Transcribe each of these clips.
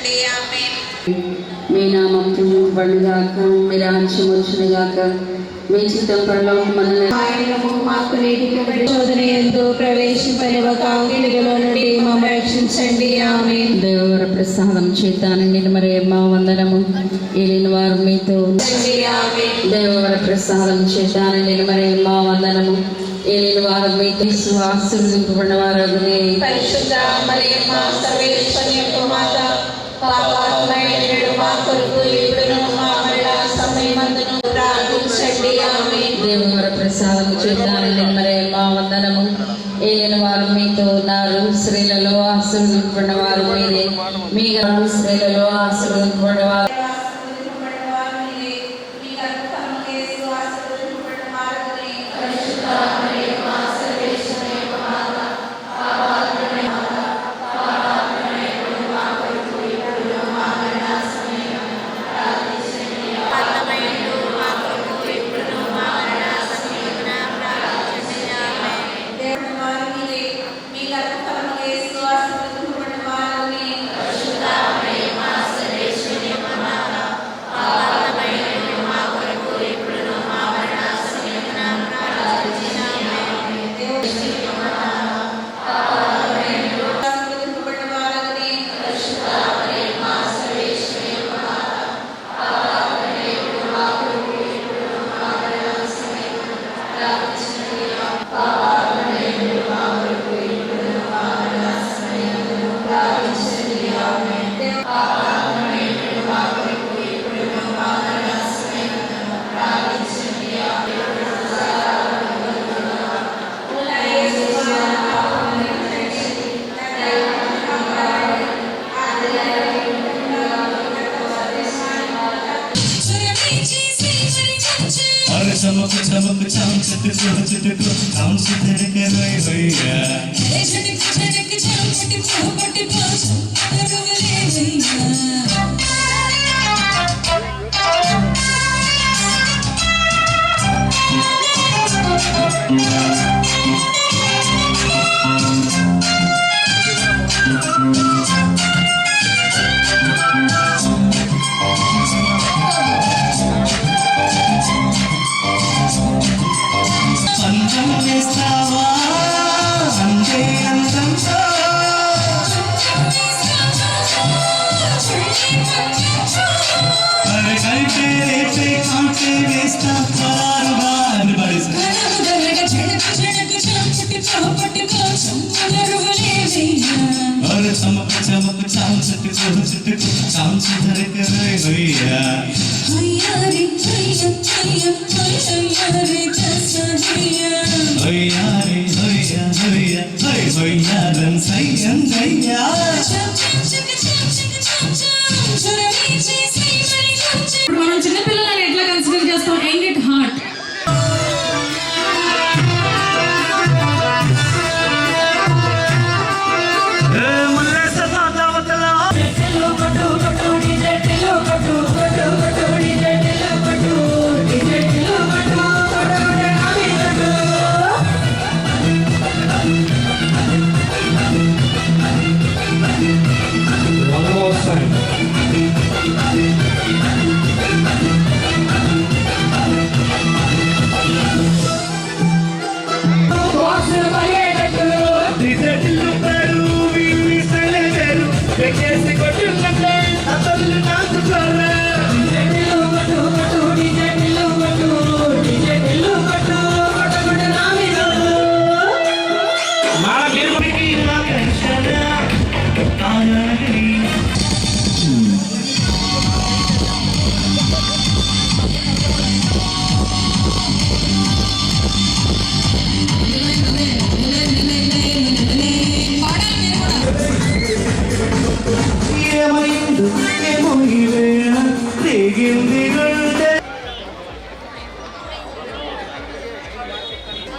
కరుణించండి. ఆమేన్. మీ నామం పూజింపబడుగాక, మీ రాజ్యం వచ్చునుగాక, మీ చిత్తం పరలోకమందున మాకు నేటికి శోధన యందు ప్రవేశింపనివ్వక కీడులో నుండి మమ్మల్ని రక్షించండి. ఆమేన్. దేవవర ప్రసాదం చేత నిండిన మరియమ్మ వందనము, ఏలిన వారు మీతో. దేవవర ప్రసాదం చేత నిండిన మరియమ్మ వందనము, ఏలిన వారు మీతో. ఆశీర్వదింపబడిన వారు పరిశుద్ధ మరియమ్మ సర్వేశ్వరి యొక్క మాత, పాపాత్మయుడు మా కొరకు ఇప్పుడును మా మరణ సమయమందును ప్రార్థించండి. ఆమేన్. దేవవర ప్రసాదం చేత నిండిన మరియమ్మ వందనము, ఏలిన వారు మీతో ఉన్నారు. స్త్రీలలో ఆశీర్వదింపబడిన వారు మీరే, మీ స్త్రీలలో ఆశీర్వదింపబడిన వారు. चमक चमक चाम चटक चटक चाम सुधर के रोई होइया ए झटक झटक चाम पट पट पास रोले जइया चमक चमक चाम चटक चटक चाम सुधर के रोई होइया होइया रे होइया होइया होइया रे जसदिया होइया रे होइया होइया होइया रन सैयन दैया ఇప్పుడు మనం చిన్న పిల్లలని ఎట్లా కన్సిడర్ చేస్తాం? Young at heart.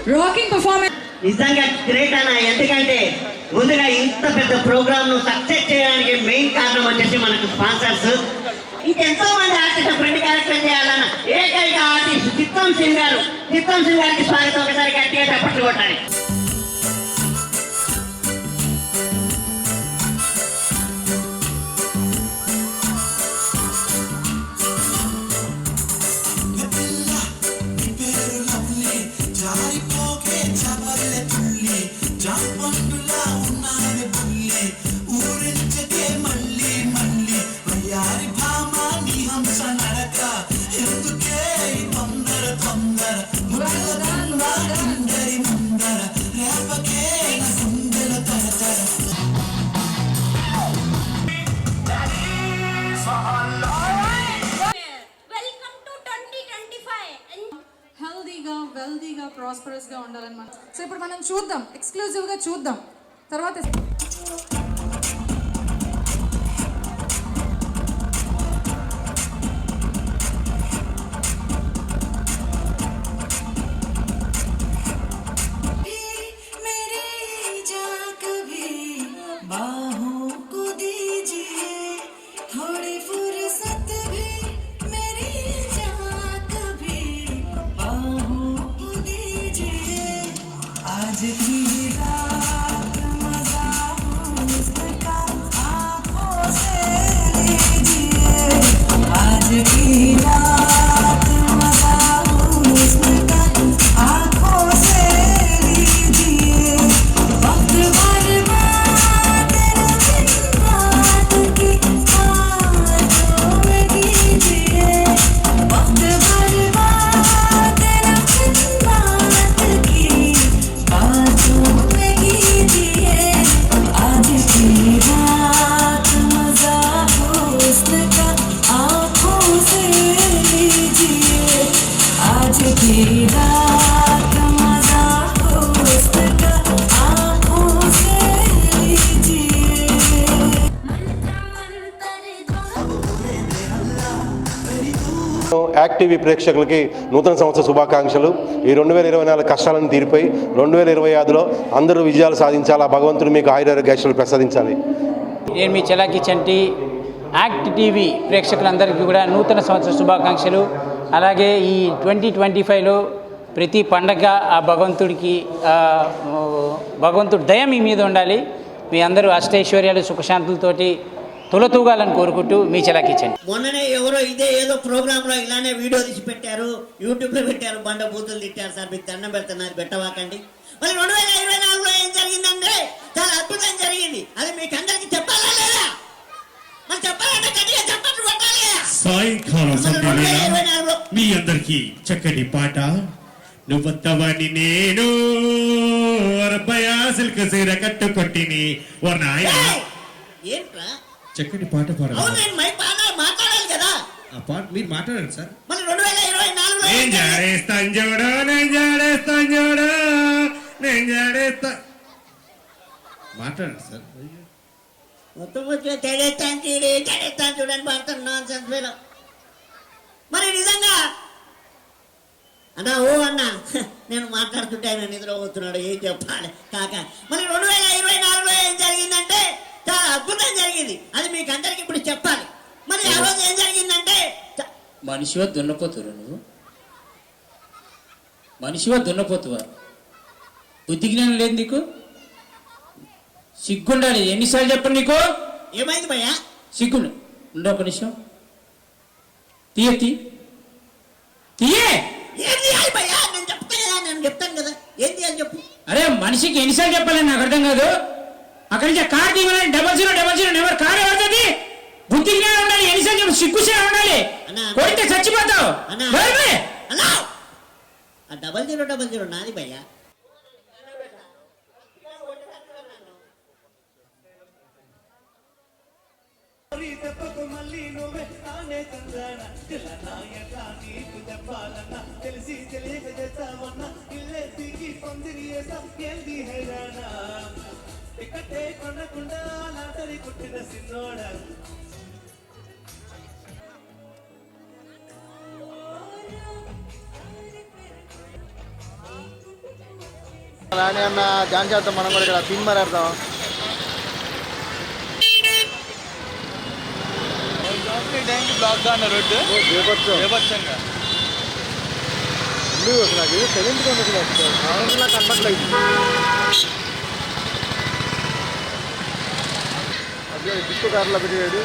Rocking performance నిజంగా గ్రేట్ అన్న. ఎందుకంటే ముందుగా ఇంత పెద్ద ప్రోగ్రామ్ ను సక్సెస్ చేయడానికి మెయిన్ కారణం వచ్చేసి మనకు స్పాన్సర్స్. ఇంకెంతో మంది ఆర్టిస్ట్ ఫ్రెండ్ క్యారెక్టర్ చేయాలన్న ఏకైక ఆర్టిస్ట్ చిత్తం సింగ్ గారు. చిత్తం సింగ్ గారికి స్వాగతం. ఒకసారి గట్టిగా చప్పట్లు కొట్టాలి. ప్రాస్పరస్గా ఉండాలన్నమాట. సో ఇప్పుడు మనం చూద్దాం, ఎక్స్క్లూజివ్గా చూద్దాం. తర్వాత యాక్ట్ టీవీ ప్రేక్షకులకి నూతన సంవత్సర శుభాకాంక్షలు. ఈ 2024 కష్టాలను తీరిపోయి 2025లో అందరూ విజయాలు సాధించాలా, భగవంతుడు మీకు ఆయురారోగ్యాలు ప్రసాదించాలి. నేను మీ చలాకీ చంటి. యాక్ట్ టీవీ ప్రేక్షకులందరికీ కూడా నూతన సంవత్సర శుభాకాంక్షలు. అలాగే ఈ 2025లో ప్రతి పండగ ఆ భగవంతుడి దయ మీ మీద ఉండాలి. మీ అందరూ అష్టైశ్వర్యాలు సుఖశాంతులతోటి తొలతూగాలని కోరుకుంటూ మీ చలాకీ చంటి. మొన్ననే ఎవరో ఏదో ప్రోగ్రాంలో ఇలానే వీడియో తీసి పెట్టారు, యూట్యూబ్లో పెట్టారు, బండ బూతులు తిట్టారు. సార్ మీకు దండం పెడుతున్నారు, పెట్టవాకండి. మరి 2024లో ఏం జరిగిందంటే చాలా అద్భుతం జరిగింది. అది మీకు అందరికీ చెప్పాలా లేదా? మరి చెప్పాలంటే గట్టిగా చెప్పండి, కొట్టాలి. సాయంకాలం సమయంలో మీ అందరికీ చక్కటి పాట నువ్వొత్తవని నేను అరబ్బయా సిల్క్ సీర కట్టుకొట్టిని ఓ నాయన. ఏంట్రా చక్కటి పాట అవును, నేను మాట్లాడాలి కదా. ఆ పాట మీరు మాట్లాడండి సార్. మరి 2024లో నేను జాడేస్తాను చూడు, నేను జాడేస్తాను చూడు, నేను జాడేస్తా. మాట్లాడండి సార్. మొత్తం చెడేస్తాను చూడని పాడతాను నాన్ సెన్స్ మీద. మరి నిజంగా అన్నా ఓ అన్నా నేను మాట్లాడుతుంటే ఆయన నిద్రపోతున్నాడు, ఏం చెప్పాలి కాక. మరి 2024లో ఏం జరిగిందంటే చాలా అద్భుతం జరిగింది. అది మీకు అందరికి ఇప్పుడు చెప్పాలి. మరి ఆ రోజు ఏం జరిగిందంటే మనిషివా దున్నపోతురా నువ్వు? మనిషివా దున్నపోతువా? బుద్ధి జ్ఞానం లేదు నీకు? సిగ్గుండాలి. ఎన్నిసార్లు చెప్పండి నీకు? ఏమైంది భయ్యా? సిగ్గుండు. ఉండే ఒక నిమిషం. తీయే ఏం చేయాలి భయ్యా? నేను చెప్తాను కదా, ఏం చేయాలి చెప్పు. అరే మనిషికి ఎన్నిసార్లు చెప్పాలని నాకు అర్థం కాదు. అక్కడి నుంచి కార్ తీయాలని 0000 నెంబర్ కార్ ఎవరిది? బుద్ధి జ్ఞానం ఉండాలి. ఎన్నిసార్లు చెప్పు, సిగ్గుసేన ఉండాలి. కొడితే చచ్చిపోతావు. అన్నా ఆ 0000 నాది భయ్యా. తెలిసి తెలియక చేస్తామన్నా ఇల్లే దిగి పొందిరి ఏంది హైరానా టికటే కొనకుండా లాటరీ కుట్టిన సిన్నోడ. అలానే అన్న జాన్ చేద్దాం మనం కూడా ఇక్కడ పిన్ మారేద్దాం. బ్లాక్ గా అన్న రోడ్డు బేబచ్చంగా నాకు 7th కనపట్లేదు. అదే డిస్కో కార్లో పెట్టాడు.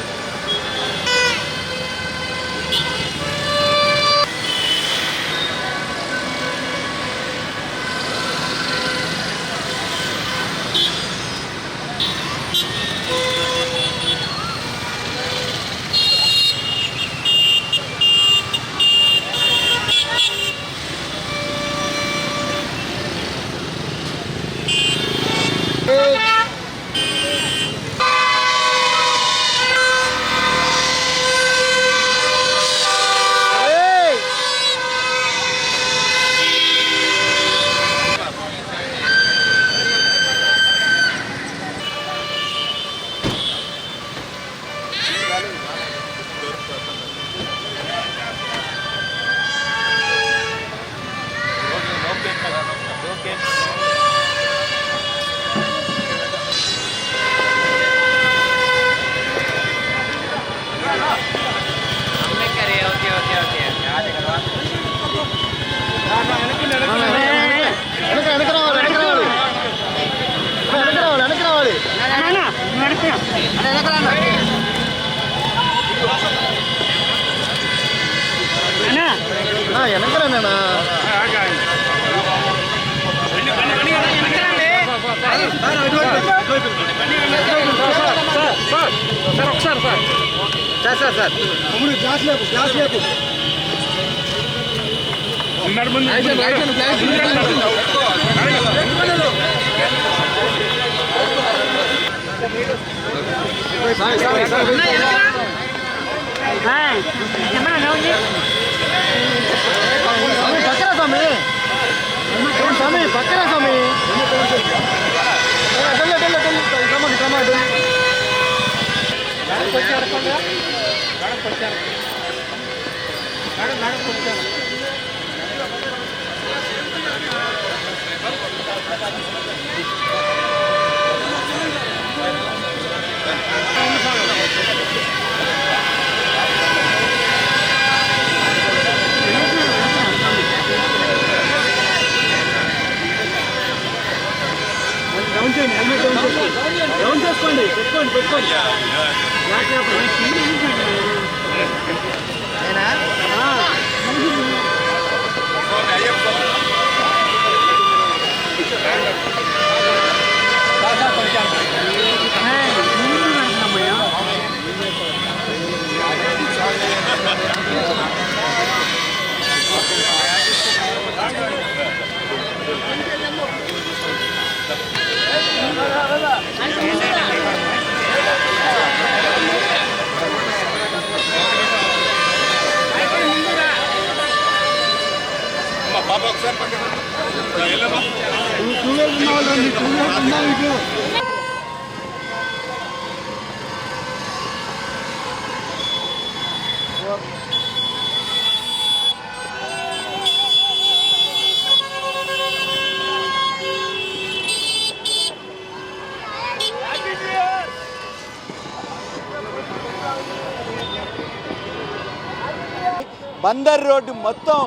బందర్ రోడ్డు మొత్తం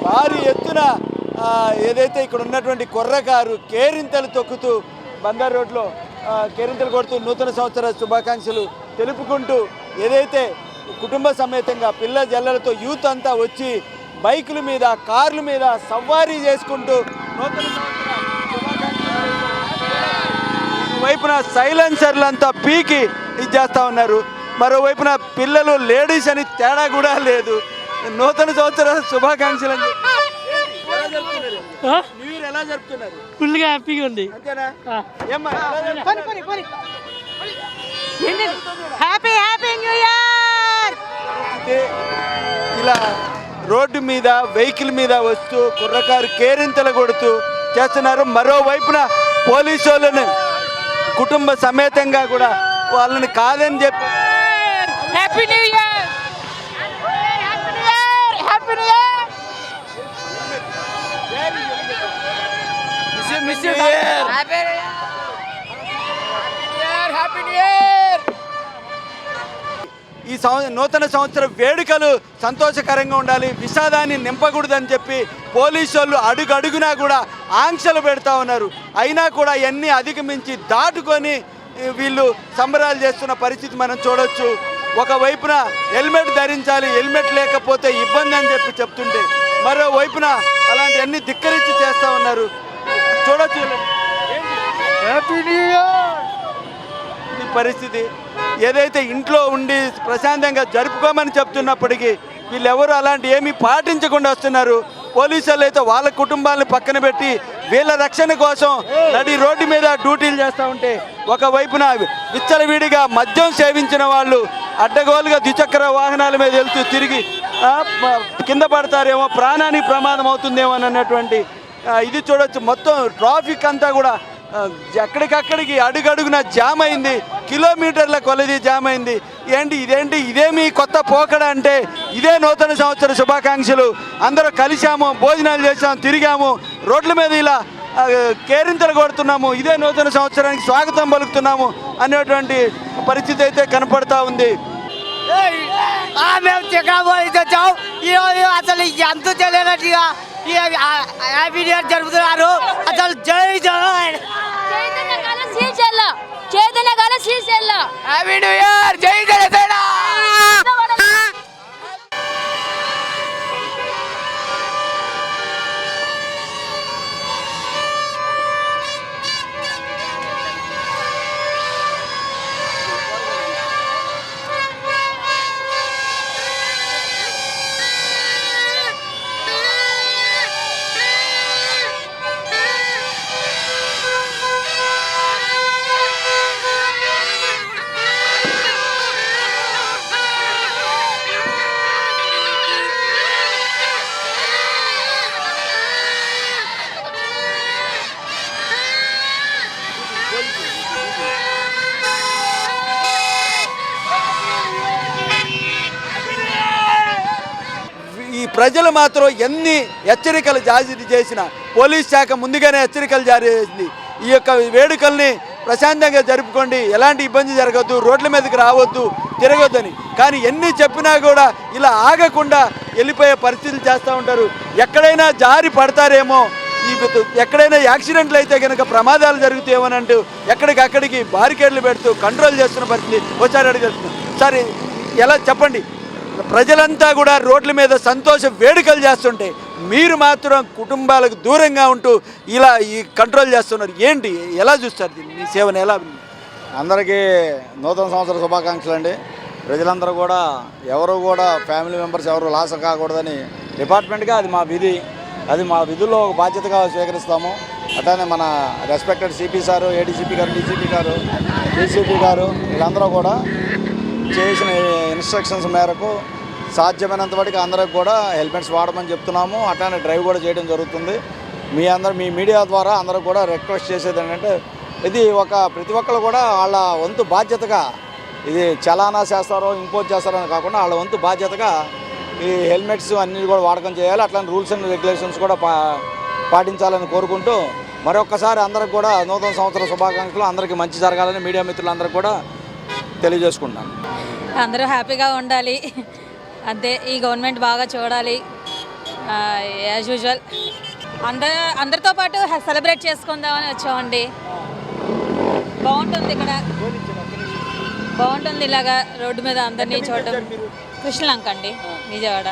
భారీ ఎత్తున ఏదైతే ఇక్కడ ఉన్నటువంటి కుర్రకారు కేరింతలు తొక్కుతూ బందర్ రోడ్లో కేరింతలు కొడుతూ నూతన సంవత్సర శుభాకాంక్షలు తెలుపుకుంటూ ఏదైతే కుటుంబ సమేతంగా పిల్ల జల్లలతో యూత్ అంతా వచ్చి బైకుల మీద కార్ల మీద సవారీ చేసుకుంటూ నూతన సంవత్సర శుభాకాంక్షలు వైపున సైలెన్సర్లంతా పీకి ఇచ్చేస్తూ ఉన్నారు. మరోవైపున పిల్లలు లేడీస్ అని తేడా కూడా లేదు. నూతన సంవత్సర శుభాకాంక్షలు మీరు ఎలా జరుపుతున్నారు? ఫుల్గా హ్యాపీగా ఉంది. అంతేనా? Happy happy new year. ఇలా రోడ్డు మీద వెహికల్ మీద వస్తూ కుర్రకారు కేరింతలు కొడుతూ చేస్తున్నారు. మరోవైపున పోలీసు వాళ్ళని కుటుంబ సమేతంగా కూడా వాళ్ళని కాదని చెప్పి happy new year, happy new year. ఈ నూతన సంవత్సర వేడుకలు సంతోషకరంగా ఉండాలి, విషాదాన్ని నింపకూడదని చెప్పి పోలీసు వాళ్ళు అడుగడుగునా కూడా ఆంక్షలు పెడతా ఉన్నారు. అయినా కూడా ఇవన్నీ అధిగమించి దాటుకొని వీళ్ళు సంబరాలు చేస్తున్న పరిస్థితి మనం చూడొచ్చు. ఒకవైపున హెల్మెట్ ధరించాలి, హెల్మెట్ లేకపోతే ఇబ్బంది అని చెప్పి చెప్తుంటే మరోవైపున అలాంటివన్నీ ధిక్కరించి చేస్తూ ఉన్నారు. చూడొచ్చు హ్యాపీ న్యూ ఇయర్ ఈ పరిస్థితి. ఏదైతే ఇంట్లో ఉండి ప్రశాంతంగా జరుపుకోమని చెప్తున్నప్పటికీ వీళ్ళెవరు అలాంటి ఏమీ పాటించకుండా వస్తున్నారు. పోలీసు వాళ్ళు అయితే వాళ్ళ కుటుంబాలను పక్కన పెట్టి వీళ్ళ రక్షణ కోసం నడి రోడ్డు మీద డ్యూటీలు చేస్తూ ఉంటే ఒకవైపున విచ్చలవిడిగా మద్యం సేవించిన వాళ్ళు అడ్డగోలుగా ద్విచక్ర వాహనాల మీద వెళ్తూ తిరిగి కింద పడతారేమో, ప్రాణానికి ప్రమాదం అవుతుందేమో అన్నటువంటి ఇది చూడొచ్చు. మొత్తం ట్రాఫిక్ అంతా కూడా ఎక్కడికక్కడికి అడుగడుగున జామ్ అయింది, కిలోమీటర్ల కొలది జామ్ అయింది. ఇదేమి కొత్త పోకడ అంటే ఇదే నూతన సంవత్సర శుభాకాంక్షలు. అందరూ కలిశాము, భోజనాలు చేసాము, తిరిగాము, రోడ్ల మీద ఇలా కేరింతలు కొడుతున్నాము, ఇదే నూతన సంవత్సరానికి స్వాగతం పలుకుతున్నాము అనేటువంటి పరిస్థితి అయితే కనపడతా ఉంది. మేము చికాగోకి వచ్చాం. ఈరోజు అసలు ఎంత తెలియనట్టుగా హ్యాపీ న్యూ ఇయర్ జరుపుతున్నారు. అసలు జై జగన్, హ్యాపీ న్యూ ఇయర్, జై జనసేన. ప్రజలు మాత్రం ఎన్ని హెచ్చరికలు జారీ చేసినా పోలీస్ శాఖ ముందుగానే హెచ్చరికలు జారీ చేసింది. ఈ యొక్క వేడుకల్ని ప్రశాంతంగా జరుపుకోండి, ఎలాంటి ఇబ్బంది జరగద్దు, రోడ్ల మీదకి రావద్దు, తిరగొద్దని. కానీ ఎన్ని చెప్పినా కూడా ఇలా ఆగకుండా వెళ్ళిపోయే పరిస్థితులు చేస్తూ ఉంటారు. ఎక్కడైనా జారి పడతారేమో, ఎక్కడైనా యాక్సిడెంట్లు అయితే కనుక ప్రమాదాలు జరుగుతాయేమని అంటూ ఎక్కడికక్కడికి బారికేడ్లు పెడుతూ కంట్రోల్ చేస్తున్న పరిస్థితి ఒకసారి అడిగేస్తున్నాం. సరే, ఎలా చెప్పండి, ప్రజలంతా కూడా రోడ్ల మీద సంతోష వేడుకలు చేస్తుంటే మీరు మాత్రం కుటుంబాలకు దూరంగా ఉంటూ ఇలా ఈ కంట్రోల్ చేస్తున్నారు. ఏంటి, ఎలా చూస్తారు దీన్ని, మీ సేవను ఎలా? అందరికీ నూతన సంవత్సర శుభాకాంక్షలు అండి. ప్రజలందరూ కూడా ఎవరు కూడా ఫ్యామిలీ మెంబర్స్ ఎవరు లాస్ కాకూడదని డిపార్ట్మెంట్గా అది మా విధి, అది మా విధుల్లో ఒక బాధ్యతగా స్వీకరిస్తాము. అట్లానే మన రెస్పెక్టెడ్ సిపి సారు, ఏడీసీపీ గారు, డీసీపీ గారు, డీసీపీ గారు వీళ్ళందరూ కూడా చేసిన ఇన్స్ట్రక్షన్స్ మేరకు సాధ్యమైనంత వరకు అందరికి కూడా హెల్మెట్స్ వాడమని చెప్తున్నాము. అట్లానే డ్రైవ్ కూడా చేయడం జరుగుతుంది. మీ మీడియా ద్వారా అందరూ కూడా రిక్వెస్ట్ చేసేది ఏంటంటే, ఇది ప్రతి ఒక్కరు కూడా వాళ్ళ వంతు బాధ్యతగా, ఇది చలానా చేస్తారో ఇంపోజ్ చేస్తారో అని కాకుండా వాళ్ళ వంతు బాధ్యతగా ఈ హెల్మెట్స్ అన్నీ కూడా వాడకం చేయాలి. అట్లానే రూల్స్ అండ్ రెగ్యులేషన్స్ కూడా పాటించాలని కోరుకుంటూ మరొక్కసారి అందరికి కూడా నూతన సంవత్సర శుభాకాంక్షలు, అందరికీ మంచి జరగాలని మీడియా మిత్రులందరికీ కూడా తెలియజేసుకుంటాను. అందరూ హ్యాపీగా ఉండాలి, అంతే. ఈ గవర్నమెంట్ బాగా చూడాలి. యాజ్ యూజువల్ అందరితో పాటు సెలబ్రేట్ చేసుకుందామని వచ్చామండి. బాగుంటుంది ఇక్కడ, బాగుంటుంది ఇలాగా రోడ్డు మీద అందరినీ చూడటం. కృష్ణలంక అండి, విజయవాడ.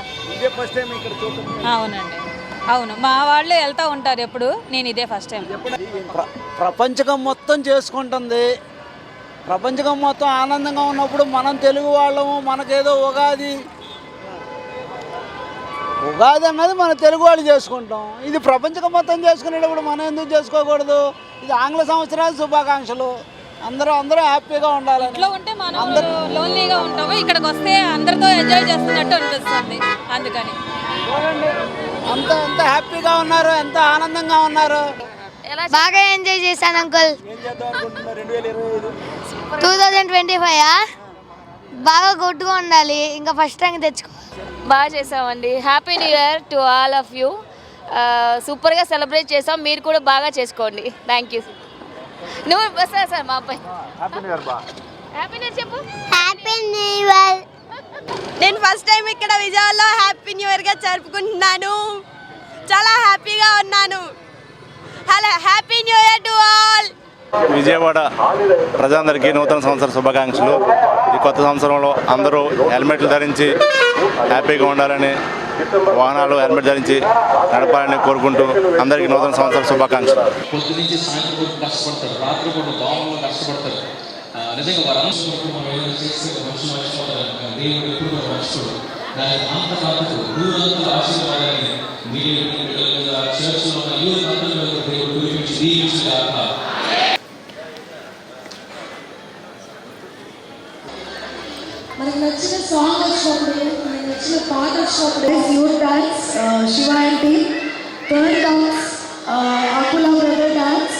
అవునండి, అవును. మా వాళ్ళు వెళ్తూ ఉంటారు ఎప్పుడు, నేను ఇదే ఫస్ట్ టైం. ప్రపంచకం మొత్తం చేసుకుంటుంది. ప్రపంచకం మొత్తం ఆనందంగా ఉన్నప్పుడు మనం తెలుగు వాళ్ళము, మనకేదో ఉగాది అన్నది మన తెలుగు వాళ్ళు చేసుకుంటాం. ఇది ప్రపంచకం మొత్తం చేసుకునేటప్పుడు మనం ఎందుకు చేసుకోకూడదు? ఇది ఆంగ్ల సంవత్సరాల శుభాకాంక్షలు. అందరూ హ్యాపీగా ఉండాలి. ఇంట్లో ఉంటే మనం లోన్లీగా ఉంటాము, ఇక్కడికి వస్తే అందరితో ఎంజాయ్ చేస్తున్నట్టు అనిపిస్తుంది. అందుకని ఎంత హ్యాపీగా ఉన్నారు, ఎంత ఆనందంగా ఉన్నారు. బాగా ఎంజాయ్ చేశాను అంకుల్. 2025 బాగా గుడ్గా ఉండాలి, ఇంకా ఫస్ట్ ర్యాంక్ తెచ్చుకో. బాగా చేసామండి. Happy new year to all of you. సూపర్గా సెలబ్రేట్ చేసాం, మీరు కూడా బాగా చేసుకోండి. Thank you. నువ్వు సార్ మా అబ్బాయి హ్యాపీ న్యూ ఇయర్ చెప్పు. Happy new year. నేను ఫస్ట్ టైం ఇక్కడ విజయవాడలో హ్యాపీ న్యూ ఇయర్గా జరుపుకుంటున్నాను. చాలా హ్యాపీగా ఉన్నాను. Hello, happy new year to all. Vijayawada ప్రజలందరికీ నూతన సంవత్సర శుభాకాంక్షలు. ఈ కొత్త సంవత్సరంలో అందరూ హెల్మెట్లు ధరించి హ్యాపీగా ఉండాలని, వాహనాలు హెల్మెట్ ధరించి నడపాలని కోరుకుంటూ అందరికీ నూతన సంవత్సర శుభాకాంక్షలు. పొద్దు నుంచి సాయంత్రం కష్టపడతారు, రాత్రి పూట దోమలు కష్టపడతారు. నిజంగా వారు దేవుడు ఎప్పుడు మర్చిపోడు. దానికి అంత కాదు నూరంతల ఆశీర్వాదాన్ని మీరు చర్చ్లో ఉన్న యూత్ అందరూ దేవుడు కురిపించి దీవించుగాక. మనకు నచ్చిన సాంగ్ వచ్చినప్పుడు, మనకు నచ్చిన పాట వచ్చినప్పుడు youth dance, Shiva and team, turn dance, Akula brother dance,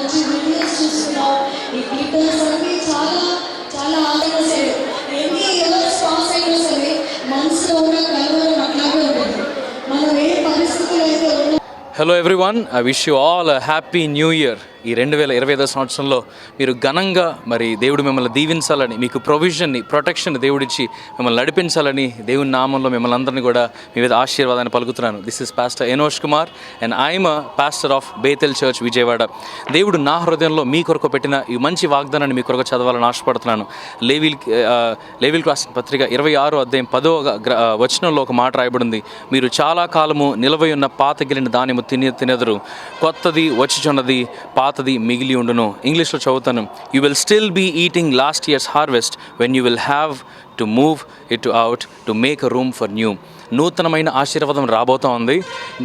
మంచి వీడియోస్ చూస్తున్నాం. ఈ క్లిప్స్ అవి చాలా చాలా ఆనందంగా సరే ఎన్ని ఇయర్స్ పాస్ అయినా సరే మనసులో ఉన్న కలవరం అట్లాగే ఉంటుంది. మనం ఏ పరిస్థితులు అయితే ఉన్నా. Hello everyone, I wish you all happy new year. ఈ 2025 సంవత్సరంలో మీరు ఘనంగా మరి దేవుడు మిమ్మల్ని దీవించాలని, మీకు ప్రొవిజన్ని, ప్రొటెక్షన్ దేవుడిచ్చి మిమ్మల్ని నడిపించాలని దేవుని నామంలో మిమ్మల్ని అందరినీ కూడా మీ మీద ఆశీర్వాదాన్ని పలుకుతున్నాను. This is pastor Enosh Kumar and I'm pastor of Bethel church Vijayawada. దేవుడు నా హృదయంలో మీ కొరకు పెట్టిన ఈ మంచి వాగ్దానాన్ని మీ కొరకు చదవాలని ఆశపడుతున్నాను. లేవిల్ రాసిన పత్రిక 26వ అధ్యాయం 10వ వచనంలో ఒక మాట రాయబడింది. మీరు చాలా కాలము నిలవై ఉన్న పాతగిలిన ధాన్యము తినెదరు, కొత్తది వచ్చుచున్నది, పాతది మిగిలి ఉండును. ఇంగ్లీష్లో చదువుతాను. You will still be eating last year's harvest when you will have to move it out to make a room for new. నూతనమైన ఆశీర్వాదం రాబోతూ ఉంది.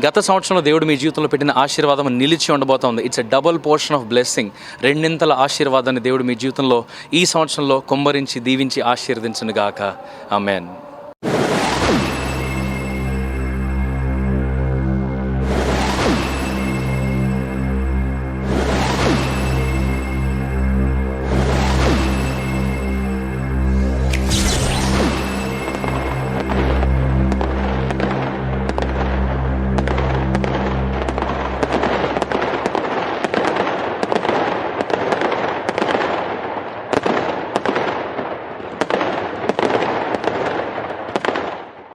గత సంవత్సరంలో దేవుడు మీ జీవితంలో పెట్టిన ఆశీర్వాదం నిలిచి ఉండబోతూ ఉంది. It's a double portion of blessing. రెండింతల ఆశీర్వాదాన్ని దేవుడు మీ జీవితంలో ఈ సంవత్సరంలో కుమ్మరించి దీవించి ఆశీర్వదించును గాక. ఆమేన్.